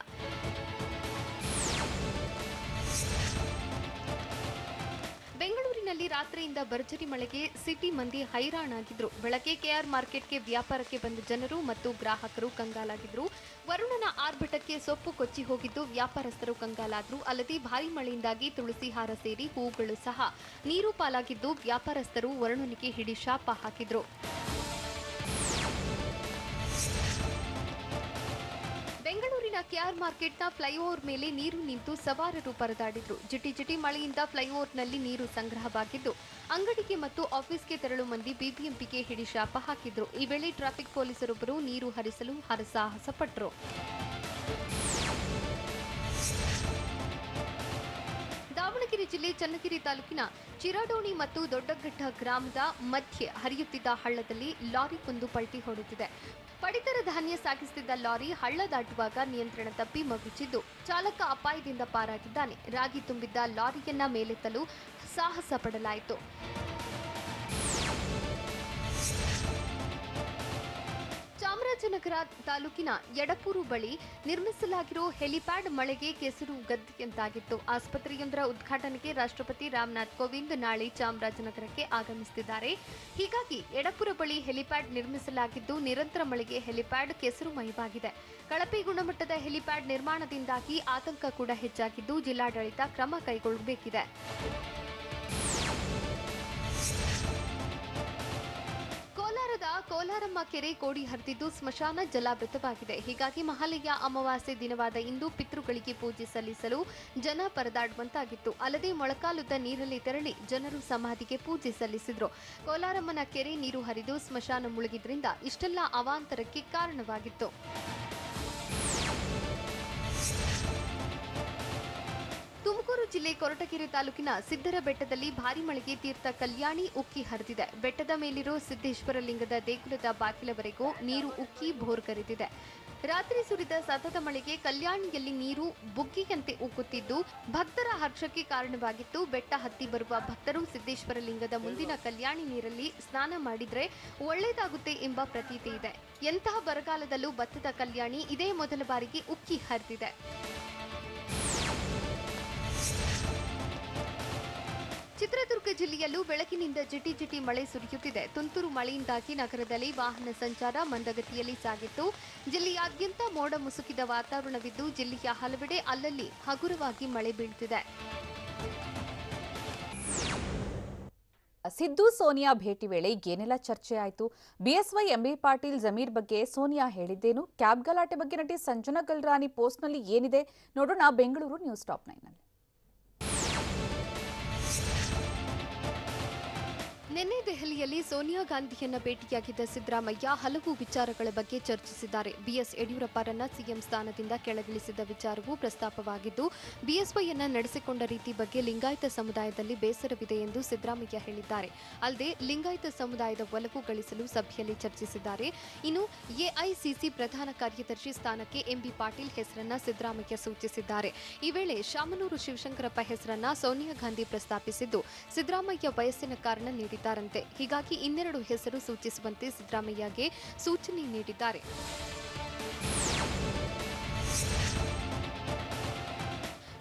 ಬೆಂಗಳೂರಿನಲ್ಲಿ ರಾತ್ರಿಯಿಂದ ಭರ್ಜರಿ ಮಳೆಗೆ ಸಿಟಿ ಮಂದಿ ಹೈರಾಣಾಗಿದ್ರು. ಬೆಳಗ್ಗೆ ಕೆಆರ್ ಮಾರ್ಕೆಟ್ಗೆ ವ್ಯಾಪಾರಕ್ಕೆ ಬಂದ ಜನರು ಮತ್ತು ಗ್ರಾಹಕರು ಕಂಗಾಲಾಗಿದ್ರು. ವರುಣನ ಆರ್ಭಟಕ್ಕೆ ಸೊಪ್ಪು ಕೊಚ್ಚಿ ಹೋಗಿದ್ದು ವ್ಯಾಪಾರಸ್ಥರು ಕಂಗಾಲಾದ್ರು. ಅಲ್ಲದೆ ಭಾರೀ ಮಳೆಯಿಂದಾಗಿ ತುಳಸಿ ಹಾರ ಸೇರಿ ಹೂಗಳು ಸಹ ನೀರು ಪಾಲಾಗಿದ್ದು ವ್ಯಾಪಾರಸ್ಥರು ವರುಣನಿಗೆ ಹಿಡಿ ಶಾಪ ಹಾಕಿದ್ರು. ಬೆಂಗಳೂರಿನ ಕೆಆರ್ ಮಾರ್ಕೆಟ್ನ ಫ್ಲೈಓವರ್ ಮೇಲೆ ನೀರು ನಿಂತು ಸವಾರರು ಪರದಾಡಿದ್ರು. ಜಿಟಿ ಮಳೆಯಿಂದ ಫ್ಲೈಓವರ್ನಲ್ಲಿ ನೀರು ಸಂಗ್ರಹವಾಗಿದ್ದು ಅಂಗಡಿಗೆ ಮತ್ತು ಆಫೀಸ್ಗೆ ತೆರಳು ಮಂದಿ ಬಿಬಿಎಂಪಿಗೆ ಹಿಡಿ ಶಾಪ ಹಾಕಿದ್ರು. ಈ ವೇಳೆ ಟ್ರಾಫಿಕ್ ಪೊಲೀಸರೊಬ್ಬರು ನೀರು ಹರಿಸಲು ಹರಸಾಹಸ ಪಟ್ಟರು. ದಾವಣಗೆರೆ ಜಿಲ್ಲೆ ಚನ್ನಗಿರಿ ತಾಲೂಕಿನ ಚಿರಾಡೋಣಿ ಮತ್ತು ದೊಡ್ಡಘಟ್ಟ ಗ್ರಾಮದ ಮಧ್ಯೆ ಹರಿಯುತ್ತಿದ್ದ ಹಳ್ಳದಲ್ಲಿ ಲಾರಿಯೊಂದು ಪಲ್ಟಿ ಹೊಡೆದಿದೆ. ಪಡಿತರ ಧಾನ್ಯ ಸಾಗಿಸುತ್ತಿದ್ದ ಲಾರಿ ಹಳ್ಳ ದಾಟುವಾಗ ನಿಯಂತ್ರಣ ತಪ್ಪಿ ಮಗುಚಿದ್ದು ಚಾಲಕ ಅಪಾಯದಿಂದ ಪಾರಾಗಿದ್ದಾನೆ. ರಾಗಿ ತುಂಬಿದ್ದ ಲಾರಿಯನ್ನ ಮೇಲೆತ್ತಲು ಸಾಹಸ ಪಡಲಾಯಿತು. ಚಾಮರಾಜನಗರ ತಾಲೂಕಿನ ಯಡಪೂರು ಬಳಿ ನಿರ್ಮಿಸಲಾಗಿರೋ ಹೆಲಿಪ್ಯಾಡ್ ಮಳೆಗೆ ಕೆಸರು ಗದ್ದೆಯಂತಾಗಿತ್ತು. ಆಸ್ಪತ್ರೆಯೊಂದರ ಉದ್ಘಾಟನೆಗೆ ರಾಷ್ಟ್ರಪತಿ ರಾಮನಾಥ್ ಕೋವಿಂದ್ ನಾಳೆ ಚಾಮರಾಜನಗರಕ್ಕೆ ಆಗಮಿಸುತ್ತಿದ್ದಾರೆ. ಹೀಗಾಗಿ ಯಡಪುರ ಬಳಿ ಹೆಲಿಪ್ಯಾಡ್ ನಿರ್ಮಿಸಲಾಗಿದ್ದು ನಿರಂತರ ಮಳೆಗೆ ಹೆಲಿಪ್ಯಾಡ್ ಕೆಸರುಮಯವಾಗಿದೆ. ಕಳಪೆ ಗುಣಮಟ್ಟದ ಹೆಲಿಪ್ಯಾಡ್ ನಿರ್ಮಾಣದಿಂದಾಗಿ ಆತಂಕ ಕೂಡ ಹೆಚ್ಚಾಗಿದ್ದು ಜಿಲ್ಲಾಡಳಿತ ಕ್ರಮ ಕೈಗೊಳ್ಳಬೇಕಿದೆ. ಕೋಲಾರಮ್ಮ ಕೆರೆ ಕೋಡಿ ಹರಿದಿದ್ದು ಸ್ಮಶಾನ ಜಲಾವೃತವಾಗಿದೆ. ಹೀಗಾಗಿ ಮಹಾಲಯ ಅಮಾವಾಸ್ಯೆ ದಿನವಾದ ಇಂದು ಪಿತೃಗಳಿಗೆ ಪೂಜೆ ಸಲ್ಲಿಸಲು ಜನ ಪರದಾಡುವಂತಾಗಿತ್ತು. ಅಲ್ಲದೆ ಮೊಳಕಾಲುದ್ದ ನೀರಲ್ಲಿ ತೆರಳಿ ಜನರು ಸಮಾಧಿಗೆ ಪೂಜೆ ಸಲ್ಲಿಸಿದ್ರು. ಕೋಲಾರಮ್ಮನ ಕೆರೆ ನೀರು ಹರಿದು ಸ್ಮಶಾನ ಮುಳುಗಿದ್ರಿಂದ ಇಷ್ಟೆಲ್ಲ ಅವಾಂತರಕ್ಕೆ ಕಾರಣವಾಗಿತ್ತು. ತುಮಕೂರು ಜಿಲ್ಲೆ ಕೊರಟಗೆರೆ ತಾಲೂಕಿನ ಸಿದ್ದರ ಬೆಟ್ಟದಲ್ಲಿ ಭಾರೀ ಮಳೆಗೆ ತೀರ್ಥ ಕಲ್ಯಾಣಿ ಉಕ್ಕಿ ಹರಿದಿದೆ. ಬೆಟ್ಟದ ಮೇಲಿರೋ ಸಿದ್ದೇಶ್ವರ ಲಿಂಗದ ದೇಗುಲದ ಬಾಗಿಲವರೆಗೂ ನೀರು ಉಕ್ಕಿ ಭೋರ್ಗರೆದಿದೆ. ರಾತ್ರಿ ಸುರಿದ ಸತತ ಮಳೆಗೆ ಕಲ್ಯಾಣಿಯಲ್ಲಿ ನೀರು ಬುಗ್ಗಿಯಂತೆ ಉಕ್ಕುತ್ತಿದ್ದು ಭಕ್ತರ ಹರ್ಷಕ್ಕೆ ಕಾರಣವಾಗಿತ್ತು. ಬೆಟ್ಟ ಹತ್ತಿ ಬರುವ ಭಕ್ತರು ಸಿದ್ದೇಶ್ವರ ಲಿಂಗದ ಮುಂದಿನ ಕಲ್ಯಾಣಿ ನೀರಲ್ಲಿ ಸ್ನಾನ ಮಾಡಿದ್ರೆ ಒಳ್ಳೆಯದಾಗುತ್ತೆ ಎಂಬ ಪ್ರತೀತಿ ಇದೆ. ಎಂತಹ ಬರಗಾಲದಲ್ಲೂ ಭತ್ತದ ಕಲ್ಯಾಣಿ ಇದೇ ಮೊದಲ ಬಾರಿಗೆ ಉಕ್ಕಿ ಹರಿದಿದೆ. ಚಿತ್ರದುರ್ಗ ಜಿಲ್ಲೆಯಲ್ಲೂ ಬೆಳಗಿನಿಂದ ಜಿಟಿ ಮಳೆ ಸುರಿಯುತ್ತಿದೆ. ತುಂತುರು ಮಳೆಯಿಂದಾಗಿ ನಗರದಲ್ಲಿ ವಾಹನ ಸಂಚಾರ ಮಂದಗತಿಯಲ್ಲಿ ಸಾಗಿತ್ತು. ಜಿಲ್ಲೆಯಾದ್ಯಂತ ಮೋಡ ಮುಸುಕಿದ ವಾತಾವರಣವಿದ್ದು ಜಿಲ್ಲೆಯ ಹಲವೆಡೆ ಅಲ್ಲಲ್ಲಿ ಹಗುರವಾಗಿ ಮಳೆ ಬೀಳುತ್ತಿದೆ. ಸಿದ್ದು ಸೋನಿಯಾ ಭೇಟಿ ವೇಳೆ ಏನೆಲ್ಲ ಚರ್ಚೆ ಆಯಿತು? ಬಿಎಸ್ವೈ ಎಂಬಿ ಪಾಟೀಲ್ ಜಮೀರ್ ಬಗ್ಗೆ ಸೋನಿಯಾ ಹೇಳಿದ್ದೇನು? ಕ್ಯಾಬ್ ಗಲಾಟೆ ಬಗ್ಗೆ ನಟಿ ಸಂಜನಾ ಗಲ್ರಾನಿ ಪೋಸ್ಟ್ನಲ್ಲಿ ಏನಿದೆ ನೋಡೋಣ ಬೆಂಗಳೂರು ನ್ಯೂಸ್ ಟಾಪ್ 9ನಲ್ಲಿ. ನಿನ್ನೆ ದೆಹಲಿಯಲ್ಲಿ ಸೋನಿಯಾ ಗಾಂಧಿಯನ್ನ ಭೇಟಿಯಾಗಿದ್ದ ಸಿದ್ದರಾಮಯ್ಯ ಹಲವು ವಿಚಾರಗಳ ಬಗ್ಗೆ ಚರ್ಚಿಸಿದ್ದಾರೆ. ಬಿಎಸ್ ಯಡಿಯೂರಪ್ಪರನ್ನ ಸಿಎಂ ಸ್ಥಾನದಿಂದ ಕೆಳಗಿಳಿಸಿದ ವಿಚಾರವೂ ಪ್ರಸ್ತಾಪವಾಗಿದ್ದು ಬಿಎಸ್ವೈಯನ್ನ ನಡೆಸಿಕೊಂಡ ರೀತಿ ಬಗ್ಗೆ ಲಿಂಗಾಯತ ಸಮುದಾಯದಲ್ಲಿ ಬೇಸರವಿದೆ ಎಂದು ಸಿದ್ದರಾಮಯ್ಯ ಹೇಳಿದ್ದಾರೆ. ಅಲ್ಲದೆ ಲಿಂಗಾಯತ ಸಮುದಾಯದ ಒಲವು ಗಳಿಸಲು ಸಭೆಯಲ್ಲಿ ಚರ್ಚಿಸಿದ್ದಾರೆ. ಇನ್ನು ಎಐಸಿಸಿ ಪ್ರಧಾನ ಕಾರ್ಯದರ್ಶಿ ಸ್ಥಾನಕ್ಕೆ ಎಂಬಿ ಪಾಟೀಲ್ ಹೆಸರನ್ನ ಸಿದ್ದರಾಮಯ್ಯ ಸೂಚಿಸಿದ್ದಾರೆ. ಈ ವೇಳೆ ಶಾಮನೂರು ಶಿವಶಂಕರಪ್ಪ ಹೆಸರನ್ನ ಸೋನಿಯಾ ಗಾಂಧಿ ಪ್ರಸ್ತಾಪಿಸಿದ್ದು ಸಿದ್ದರಾಮಯ್ಯ ವಯಸ್ಸಿನ ಕಾರಣ ನೀಡಿದ್ದಾರೆ. ಹೀಗಾಗಿ ಇನ್ನೆರಡು ಹೆಸರು ಸೂಚಿಸುವಂತೆ ಸಿದ್ದರಾಮಯ್ಯಗೆ ಸೂಚನೆ ನೀಡಿದ್ದಾರೆ.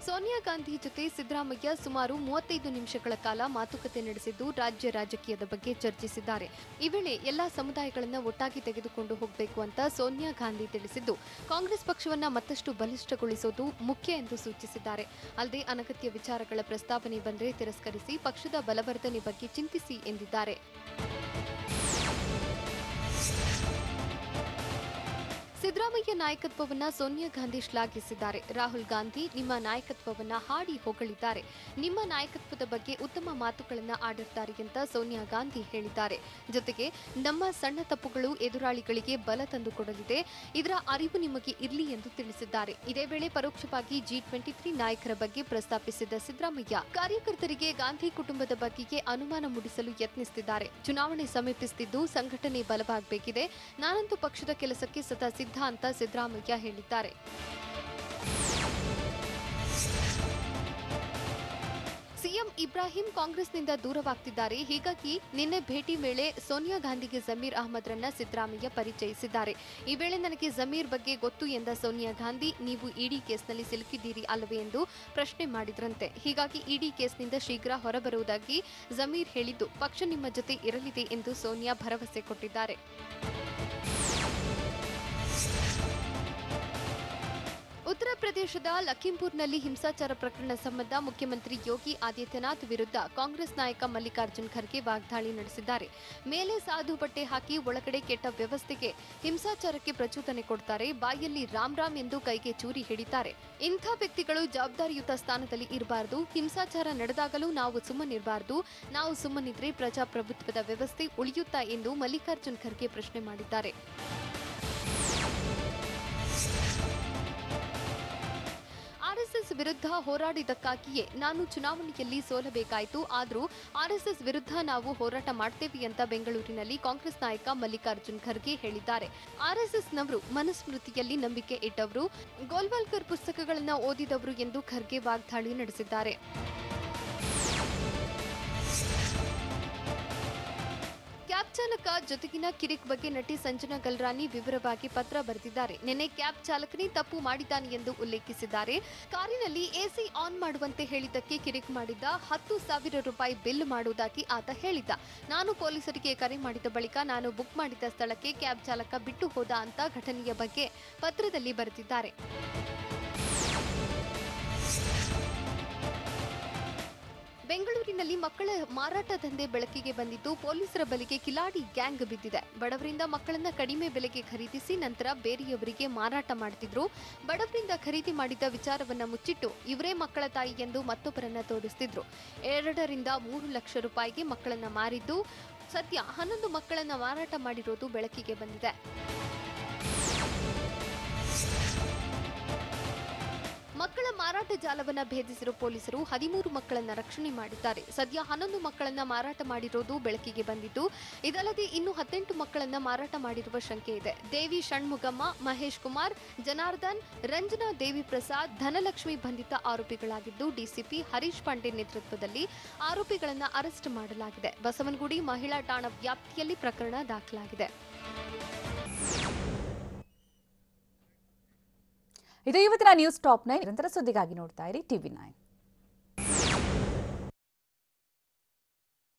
ಸೋನಿಯಾ ಗಾಂಧಿ ಜೊತೆ ಸಿದ್ದರಾಮಯ್ಯ ಸುಮಾರು 35 ನಿಮಿಷಗಳ ಕಾಲ ಮಾತುಕತೆ ನಡೆಸಿದ್ದು ರಾಜ್ಯ ರಾಜಕೀಯದ ಬಗ್ಗೆ ಚರ್ಚಿಸಿದ್ದಾರೆ. ಈ ವೇಳೆ ಎಲ್ಲಾ ಸಮುದಾಯಗಳನ್ನು ಒಟ್ಟಾಗಿ ತೆಗೆದುಕೊಂಡು ಹೋಗಬೇಕು ಅಂತ ಸೋನಿಯಾ ಗಾಂಧಿ ತಿಳಿಸಿದ್ದು ಕಾಂಗ್ರೆಸ್ ಪಕ್ಷವನ್ನ ಮತ್ತಷ್ಟು ಬಲಿಷ್ಠಗೊಳಿಸೋದು ಮುಖ್ಯ ಎಂದು ಸೂಚಿಸಿದ್ದಾರೆ. ಅಲ್ಲದೆ ಅನಗತ್ಯ ವಿಚಾರಗಳ ಪ್ರಸ್ತಾವನೆ ಬಂದರೆ ತಿರಸ್ಕರಿಸಿ ಪಕ್ಷದ ಬಲವರ್ಧನೆ ಬಗ್ಗೆ ಚಿಂತಿಸಿ ಎಂದಿದ್ದಾರೆ. ಸಿದ್ದರಾಮಯ್ಯ ನಾಯಕತ್ವವನ್ನ ಸೋನಿಯಾ ಗಾಂಧಿ ಶ್ಲಾಘಿಸಿದ್ದಾರೆ. ರಾಹುಲ್ ಗಾಂಧಿ ನಿಮ್ಮ ನಾಯಕತ್ವವನ್ನ ಹಾಡಿ ಹೊಗಳಿದ್ದಾರೆ. ನಿಮ್ಮ ನಾಯಕತ್ವದ ಬಗ್ಗೆ ಉತ್ತಮ ಮಾತುಗಳನ್ನ ಆಡಿದ್ದಾರೆ ಅಂತ ಸೋನಿಯಾ ಗಾಂಧಿ ಹೇಳಿದ್ದಾರೆ. ಜೊತೆಗೆ ನಮ್ಮ ಸಣ್ಣ ತಪ್ಪುಗಳು ಎದುರಾಳಿಗಳಿಗೆ ಬಲ ತಂದುಕೊಡಲಿದೆ. ಇದರ ಅರಿವು ನಿಮಗೆ ಇರಲಿ ಎಂದು ತಿಳಿಸಿದ್ದಾರೆ. ಇದೇ ವೇಳೆ ಪರೋಕ್ಷವಾಗಿ G23 ನಾಯಕರ ಬಗ್ಗೆ ಪ್ರಸ್ತಾಪಿಸಿದ ಸಿದ್ದರಾಮಯ್ಯ ಕಾರ್ಯಕರ್ತರಿಗೆ ಗಾಂಧಿ ಕುಟುಂಬದ ಬಗ್ಗೆಯೇ ಅನುಮಾನ ಮೂಡಿಸಲು ಯತ್ನಿಸುತ್ತಿದ್ದಾರೆ. ಚುನಾವಣೆ ಸಮೀಪಿಸುತ್ತಿದ್ದು ಸಂಘಟನೆ ಬಲವಾಗಬೇಕಿದೆ. ನಾನಂತೂ ಪಕ್ಷದ ಕೆಲಸಕ್ಕೆ ಸದಾ ಸಿದ್ಧ ಅಂತ ಸಿದ್ದರಾಮಯ್ಯ ಹೇಳಿದ್ದಾರೆ. ಸಿಎಂ ಇಬ್ರಾಹಿಂ ಕಾಂಗ್ರೆಸ್ನಿಂದ ದೂರವಾಗ್ತಿದ್ದಾರೆ. ಹೀಗಾಗಿ ನಿನ್ನೆ ಭೇಟಿ ವೇಳೆ ಸೋನಿಯಾ ಗಾಂಧಿಗೆ ಜಮೀರ್ ಅಹಮದ್ರನ್ನ ಸಿದ್ದರಾಮಯ್ಯ ಪರಿಚಯಿಸಿದ್ದಾರೆ. ಈ ವೇಳೆ ನನಗೆ ಜಮೀರ್ ಬಗ್ಗೆ ಗೊತ್ತು ಎಂದ ಸೋನಿಯಾ ಗಾಂಧಿ, ನೀವು ಇಡಿ ಕೇಸ್ನಲ್ಲಿ ಸಿಲುಕಿದ್ದೀರಿ ಅಲ್ಲವೇ ಎಂದು ಪ್ರಶ್ನೆ ಮಾಡಿದ್ರಂತೆ. ಹೀಗಾಗಿ ಇಡಿ ಕೇಸ್ನಿಂದ ಶೀಘ್ರ ಹೊರಬರುವುದಾಗಿ ಜಮೀರ್ ಹೇಳಿದ್ದು, ಪಕ್ಷ ನಿಮ್ಮ ಜೊತೆ ಇರಲಿದೆ ಎಂದು ಸೋನಿಯಾ ಭರವಸೆ ಕೊಟ್ಟಿದ್ದಾರೆ. ಉತ್ತರ ಪ್ರದೇಶದ ಲಖೀಂಪುರ್ನಲ್ಲಿ ಹಿಂಸಾಚಾರ ಪ್ರಕರಣ ಸಂಬಂಧ ಮುಖ್ಯಮಂತ್ರಿ ಯೋಗಿ ಆದಿತ್ಯನಾಥ್ ವಿರುದ್ಧ ಕಾಂಗ್ರೆಸ್ ನಾಯಕ ಮಲ್ಲಿಕಾರ್ಜುನ್ ಖರ್ಗೆ ವಾಗ್ದಾಳಿ ನಡೆಸಿದ್ದಾರೆ. ಮೇಲೆ ಸಾಧು ಬಟ್ಟೆ ಹಾಕಿ ಒಳಗಡೆ ಕೆಟ್ಟ ವ್ಯವಸ್ಥೆಗೆ, ಹಿಂಸಾಚಾರಕ್ಕೆ ಪ್ರಚೋದನೆ ಕೊಡ್ತಾರೆ. ಬಾಯಲ್ಲಿ ರಾಮ್ ರಾಮ್ ಎಂದು ಕೈಗೆ ಚೂರಿ ಹಿಡಿತಾರೆ. ಇಂಥ ವ್ಯಕ್ತಿಗಳು ಜವಾಬ್ದಾರಿಯುತ ಸ್ಥಾನದಲ್ಲಿ ಇರಬಾರದು. ಹಿಂಸಾಚಾರ ನಡೆದಾಗಲೂ ನಾವು ಸುಮ್ಮನಿರಬಾರದು. ನಾವು ಸುಮ್ಮನಿದ್ರೆ ಪ್ರಜಾಪ್ರಭುತ್ವದ ವ್ಯವಸ್ಥೆ ಉಳಿಯುತ್ತಾ ಎಂದು ಮಲ್ಲಿಕಾರ್ಜುನ್ ಖರ್ಗೆ ಪ್ರಶ್ನೆ ಮಾಡಿದ್ದಾರೆ. ಆರ್ಎಸ್ಎಸ್ ವಿರುದ್ಧ ಹೋರಾಡಿದ್ದಕ್ಕಾಗಿಯೇ ನಾನು ಚುನಾವಣೆಯಲ್ಲಿ ಸೋಲಬೇಕಾಯಿತು. ಆದರೂ ಆರ್ಎಸ್ಎಸ್ ವಿರುದ್ಧ ನಾವು ಹೋರಾಟ ಮಾಡ್ತೇವೆ ಅಂತ ಬೆಂಗಳೂರಿನಲ್ಲಿ ಕಾಂಗ್ರೆಸ್ ನಾಯಕ ಮಲ್ಲಿಕಾರ್ಜುನ್ ಖರ್ಗೆ ಹೇಳಿದ್ದಾರೆ. ಆರ್ಎಸ್ಎಸ್ನವರು ಮನುಸ್ಮೃತಿಯಲ್ಲಿ ನಂಬಿಕೆ ಇಟ್ಟವರು, ಗೋಲ್ವಾಲ್ಕರ್ ಪುಸ್ತಕಗಳನ್ನು ಓದಿದವರು ಎಂದು ಖರ್ಗೆ ವಾಗ್ದಾಳಿ ನಡೆಸಿದ್ದಾರೆ. ಕ್ಯಾಬ್ ಚಾಲಕ ಜೊತೆಗಿನ ಕಿರಿಕ್ ಬಗ್ಗೆ ನಟಿ ಸಂಜನಾ ಗಲ್ರಾನಿ ವಿವರವಾಗಿ ಪತ್ರ ಬರೆದಿದ್ದಾರೆ. ನಿನ್ನೆ ಕ್ಯಾಬ್ ಚಾಲಕನೇ ತಪ್ಪು ಮಾಡಿದ್ದಾನೆ ಎಂದು ಉಲ್ಲೇಖಿಸಿದ್ದಾರೆ. ಕಾರಿನಲ್ಲಿ ಎಸಿ ಆನ್ ಮಾಡುವಂತೆ ಹೇಳಿದ್ದಕ್ಕೆ ಕಿರಿಕ್ ಮಾಡಿದ್ದ. 10,000 ರೂಪಾಯಿ ಬಿಲ್ ಮಾಡುವುದಾಗಿ ಆತ ಹೇಳಿದ್ದ. ನಾನು ಪೊಲೀಸರಿಗೆ ಕರೆ ಮಾಡಿದ ಬಳಿಕ ನಾನು ಬುಕ್ ಮಾಡಿದ್ದ ಸ್ಥಳಕ್ಕೆ ಕ್ಯಾಬ್ ಚಾಲಕ ಬಿಟ್ಟು ಹೋದ ಅಂತ ಘಟನೆಯ ಬಗ್ಗೆ ಪತ್ರದಲ್ಲಿ ಬರೆದಿದ್ದಾರೆ. ಬೆಂಗಳೂರಿನಲ್ಲಿ ಮಕ್ಕಳ ಮಾರಾಟ ದಂಧೆ ಬೆಳಕಿಗೆ ಬಂದಿದ್ದು, ಪೊಲೀಸರ ಬಲೆಗೆ ಕಿಲಾಡಿ ಗ್ಯಾಂಗ್ ಬಿದ್ದಿದೆ. ಬಡವರಿಂದ ಮಕ್ಕಳನ್ನ ಕಡಿಮೆ ಬೆಲೆಗೆ ಖರೀದಿಸಿ ನಂತರ ಬೇರೆಯವರಿಗೆ ಮಾರಾಟ ಮಾಡುತ್ತಿದ್ರು. ಬಡವರಿಂದ ಖರೀದಿ ಮಾಡಿದ್ದ ವಿಚಾರವನ್ನ ಮುಚ್ಚಿಟ್ಟು ಇವರೇ ಮಕ್ಕಳ ತಾಯಿ ಎಂದು ಮತ್ತೊಬ್ಬರನ್ನ ತೋರಿಸ್ತಿದ್ರು. 2 ರಿಂದ 3 ಲಕ್ಷ ರೂಪಾಯಿಗೆ ಮಕ್ಕಳನ್ನ ಮಾರಿದ್ದು, ಸದ್ಯ 11 ಮಕ್ಕಳನ್ನ ಮಾರಾಟ ಮಾಡಿರೋದು ಬೆಳಕಿಗೆ ಬಂದಿದೆ. ಮಕ್ಕಳ ಮಾರಾಟ ಜಾಲವನ್ನ ಭೇದಿಸಿರುವ ಪೊಲೀಸರು 13 ಮಕ್ಕಳನ್ನ ರಕ್ಷಣೆ ಮಾಡಿದ್ದಾರೆ. ಸದ್ಯ 11 ಮಕ್ಕಳನ್ನ ಮಾರಾಟ ಮಾಡಿರೋದು ಬೆಳಕಿಗೆ ಬಂದಿದ್ದು, ಇದಲ್ಲದೆ ಇನ್ನು 18 ಮಕ್ಕಳನ್ನ ಮಾರಾಟ ಮಾಡಿರುವ ಶಂಕೆ ಇದೆ. ದೇವಿ ಷಣ್ಮುಗಮ್ಮ, ಮಹೇಶ್ ಕುಮಾರ್, ಜನಾರ್ದನ್, ರಂಜನಾ ದೇವಿ ಪ್ರಸಾದ್, ಧನಲಕ್ಷ್ಮಿ ಬಂಧಿತ ಆರೋಪಿಗಳಾಗಿದ್ದು, ಡಿಸಿಪಿ ಹರೀಶ್ ಪಾಂಡೆ ನೇತೃತ್ವದಲ್ಲಿ ಆರೋಪಿಗಳನ್ನ ಅರೆಸ್ಟ್ ಮಾಡಲಾಗಿದೆ. ಬಸವನಗುಡಿ ಮಹಿಳಾ ಠಾಣಾ ವ್ಯಾಪ್ತಿಯಲ್ಲಿ ಪ್ರಕರಣ ದಾಖಲಾಗಿದೆ. ಇದು ಇವತ್ತಿನ ನ್ಯೂಸ್ ಟಾಪ್ 9. ನಿರಂತರ ಸುದ್ದಿಗಾಗಿ ನೋಡ್ತಾ ಇರಿ TV9.